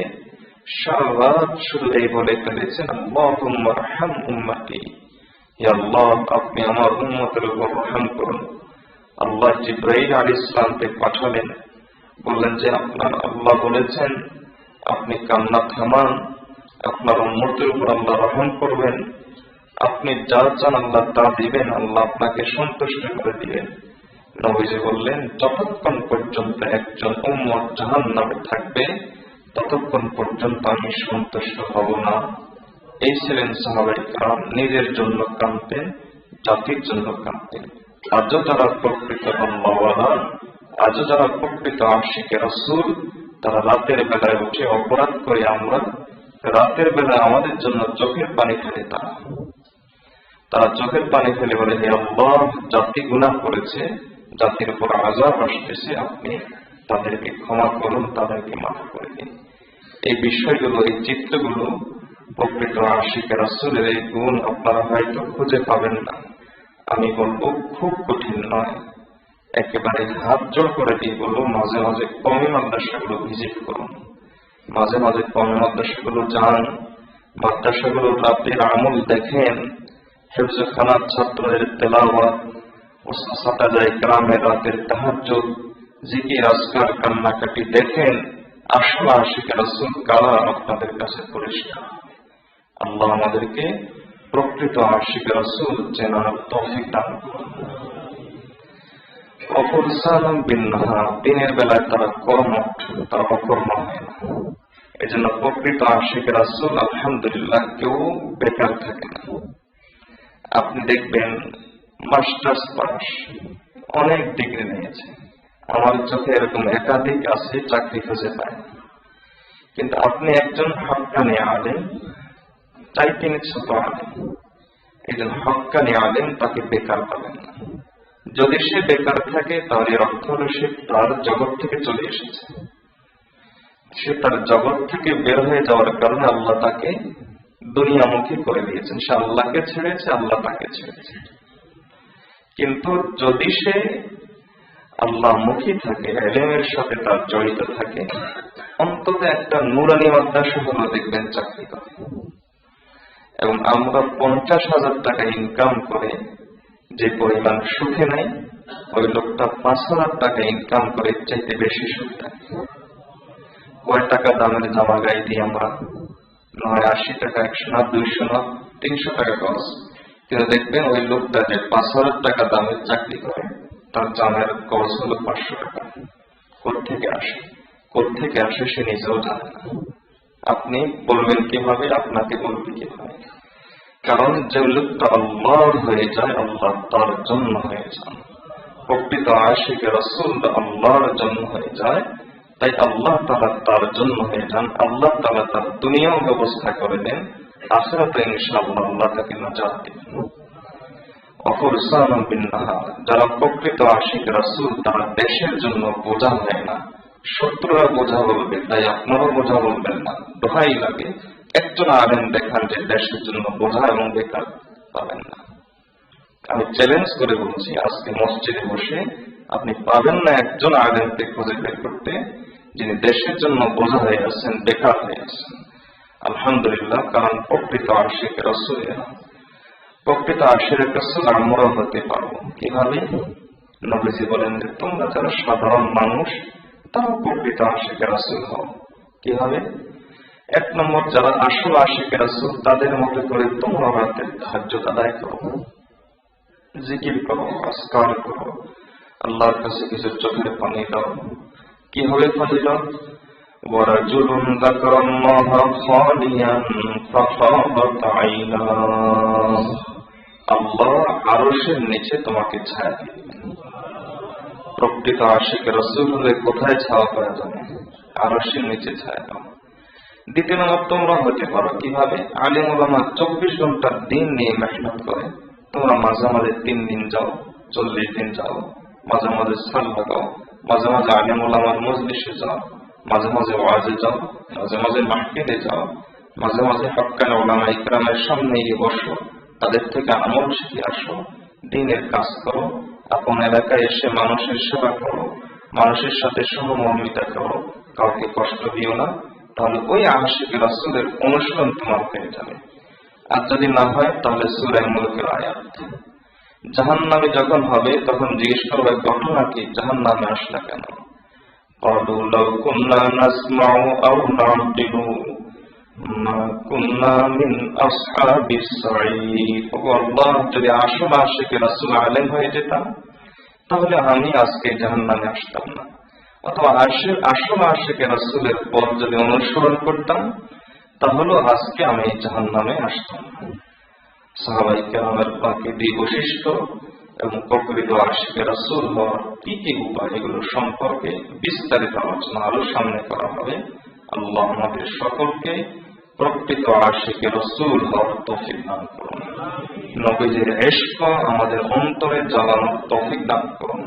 সারা রাত শুধু এই বলে ফেলেছেন, আল্লাহুম্মা আরহাম উম্মতি, হে আল্লাহ আপনি আমার উম্মতের উপর রহম করুন। আল্লাহ জিবরাইল আলাইহিস সালামকে পাঠালেন, বললেন যে আপনার আল্লাহ বলেছেন আপনি কান্না থামান, আপনার উম্মতের উপর আল্লাহ রহম করবেন, আপনি যা চান আল্লাহ তা দিবেন, আল্লাহ আপনাকে সন্তুষ্ট করে দিবেন। নবীজি বললেন, যতক্ষণ পর্যন্ত একজন উম্মত জাহান্নামে থাকবে ততক্ষণ পর্যন্ত আমি সন্তুষ্ট হব না। এই ছিলেন সাহাবায়ে কেরাম, নিজের জন্য কাঁদতেন, জাতির জন্য কাঁদতেন। আজও যারা প্রকৃত আল্লাহওয়ালা, আজও যারা প্রকৃত আশিকে রাসূল, তারা রাতের বেলায় উঠে অপরাধ করে আমরা রাতের বেলায় আমাদের জন্য চোখের পানি ফেলে। তারা চোখের পানি ফেলে বলে, হে আল্লাহ জাতি গুনাহ করেছে, জাতির উপর আযাব আসতেছে, আপনি তাদেরকে ক্ষমা করুন, তাদেরকে মাফ করে দিন। এই বিষয়গুলো, এই চিত্রগুলো প্রকৃত আশিকে রাসূলের এই গুণ আপনারা হয়তো খুঁজে পাবেন না। আমি বলবো খুব কঠিন নয়, একেবারে হাত জোড় করে দিয়ে বলবো, মাঝে মাঝে কওমি মাদ্রাসাগুলো ভিজিট করুন, মাঝে মাঝে কওমি মাদ্রাসাগুলো যান, মাদ্রাসাগুলো রাতের আমল দেখেন, হিফজখানার ছাত্রদের তেলাওয়াত, সাতাজায় গ্রামের রাতের তাহাজ্জুদ, জিকির, আজকার, কান্নাকাটি দেখেন আসল আশিক রাসূল কারা আপনাদের কাছে পরিষ্কার। আল্লাহ আমাদেরকে প্রকৃত আশিক রাসূল চেনার তৌফিক দান করুন। অফরসালুম বিন্নাহার, দিনের বেলায় তারা কর্মঠ, তারা অকর্ম হয় না। এই জন্য প্রকৃত আশিক রাসূল আলহামদুলিল্লাহ কেউ বেকার থাকে না। আপনি দেখবেন মাস্টার্স পাস, অনেক ডিগ্রি নিয়েছে, আমার চোখে এরকম একাধিক আছে চাকরি খুঁজে পায়, কিন্তু আপনি একজন হক্কানি আলেম, চাই তিনি ছোট আলেম, একজন হক্কানি আলেম, তাকে বেকার পাবেন না। যদি সে বেকার থাকে তাহলে অর্থ হলো সে তার জগৎ থেকে চলে এসেছে, সে তার জগৎ থেকে বের হয়ে যাওয়ার কারণে আল্লাহ তাকে দুনিয়ামুখী করে দিয়েছেন। সে আল্লাহকে ছেড়েছে, আল্লাহ তাকে ছেড়েছে। কিন্তু যদি সে আল্লাহমুখী থাকে, ইলমের সাথে তার জড়িত থাকে, অন্তত একটা নুরানি মাদ্রাসা হলো দেখবেন চাকরি করে। এবং আমরা 50,000 টাকা ইনকাম করে যে পরিমাণ সুখে নাই, ওই লোকটা 5,000 টাকা ইনকাম করে চাইতে বেশি সুখ থাকে। কয় টাকা দামের জামা গায়ে দিয়ে আমরা, নয় 80 টাকা, 100 না, 200 না, 300 টাকা খরচ, কিন্তু দেখবেন ওই লোকটা যে 5,000 টাকা দামের চাকরি করে, তার জামের খরচ হলো 500 টাকা। কোত্থেকে আসে, কোত্থেকে আসে সে নিজেও জানে না। আপনি বলবেন কিভাবে, আপনাকে বলবে কিভাবে? কারণ যে লোকটা আল্লাহর হয়ে যায়, আল্লাহ তার জন্য হয়ে যান। প্রকৃত আশিক রাসূল আল্লাহর জন্য হয়ে যায়, তাই আল্লাহ তাআলা তার জন্য হয়ে যান। আল্লাহ তাআলা তার দুনিয়াও ব্যবস্থা করে দেন, আখিরাতে ইনশাআল্লাহ আল্লাহ তাকে নাজাত দিবেন। অফরসালুম বিন্নাহার, যারা প্রকৃত আশিক রাসূল তারা দেশের জন্য বোঝা হয় না। শত্রুরা বোঝা বলবে, তাই আপনারাও বোঝা বলবেন না। দোহাই লাগে, একজন আলেম দেখান যে দেশের জন্য বোঝা এবং বেকার পাবেন না। আমি চ্যালেঞ্জ করে বলছি, আজকে মসজিদে বসে আপনি পাবেন না একজন আলেমকে খুঁজে বের করতে যিনি দেশের জন্য বোঝা হয়ে আছেন, বেকার হয়ে আছেন। আলহামদুলিল্লাহ, কারণ প্রকৃত আশিক রাসূল, প্রকৃত আশিক রাসূল আমরা হতে পারবো কিভাবে? নবীজি বলেন যে তোমরা যারা সাধারণ মানুষ তারা প্রকৃত আশিক রাসূল হও। কিভাবে? 1 নম্বর, যারা আসল আশিক রাসূল তাদের মতো করে তোমরা রাতের তাহাজ্জুদ আদায় করো, জিকির করো, আজকার করো, আল্লাহর কাছে কিছু চোখের পানি দাও। কি হবে ফজিলত? ওয়ারাজুলুন যাকারাল্লাহা খালিয়ান ফাফাদাত আইনাহু, আল্লাহ আরশের নিচে তোমাকে ছায়া দিবেন। প্রকৃত আশিক রাসূল হলে কোথায় ছায়া পাওয়া যাবে? আরশের নিচে ছায়া পাও। 2 নম্বর, তোমরা হতে পারো কিভাবে? আলেম ওলামা 24 ঘন্টা দিন নিয়ে মেহনত করে, তোমরা মাঝে মাঝে 3 দিন যাও, 40 দিন যাও, মাঝে মাঝে সাল লাগাও, মাঝে মাঝে আলেম ওলামার মজলিসে যাও, মাঝে মাঝে ওয়াজে যাও, মাঝে মাঝে মাহফিলে যাও, মাঝে মাঝে হক্কানি ওলামা ইকরামের সামনে গিয়ে বসো, তাদের থেকে আমল শিখে আসো, দ্বীনের কাজ করো, আপন এলাকায় এসে মানুষের সেবা করো, মানুষের সাথে সহমর্মিতা করো, কাউকে কষ্ট দিও না। তাহলে ওই আশিক রাসূলের অনুসরণ তোমার হয়ে যাবে। আর যদি না হয় তাহলে সূরা মুলকের আয়াত, জাহান্নামে যখন হবে তখন জিজ্ঞেস করবে ঘটনা কি, জাহান্নামে আসলা কেন? ক্বালু লাউ কুন্না নাসমাউ আও না'কিলু মা কুন্না মিন আসহাবিস সাঈর। ওগো আল্লাহ, যদি আসল আশিক রাসূল আলেম হয়ে যেতাম তাহলে আমি আজকে জাহান্নামে আসতাম না, অথবা আসল আশিক রাসূলের পথ যদি অনুসরণ করতাম তাহলে আজকে আমি জাহান্নামে আসতাম না। সাহাবায়ে কেরামের পাকে বৈশিষ্ট্য এবং প্রকৃত আশিক রাসূল হওয়ার কি কি উপায়, এগুলো সম্পর্কে বিস্তারিত আলোচনা আরো সামনে করা হবে। আল্লাহ আমাদের সকলকে প্রকৃত আশিক রাসূল হওয়ার তৌফিক দান করুন। নবীজির ইশক আমাদের অন্তরে জ্বালানোর তৌফিক দান করুন।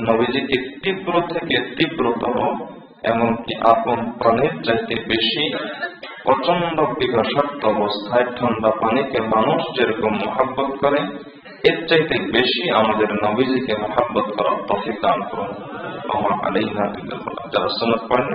নবীজিকে তীব্র থেকে তীব্রতর, এমনকি আপন প্রাণের চাইতে বেশি প্রচন্ড পিপাসার্ত অবস্থায় ঠান্ডা পানিকে মানুষ যেরকম মহব্বত করে, এর চাইতে বেশি আমাদের নবীজিকে মহব্বত করার তৌফিক দান করুন। ওয়া মা আলাইনা ইল্লাল বালাগ। যারা সুন্নাত পড়েন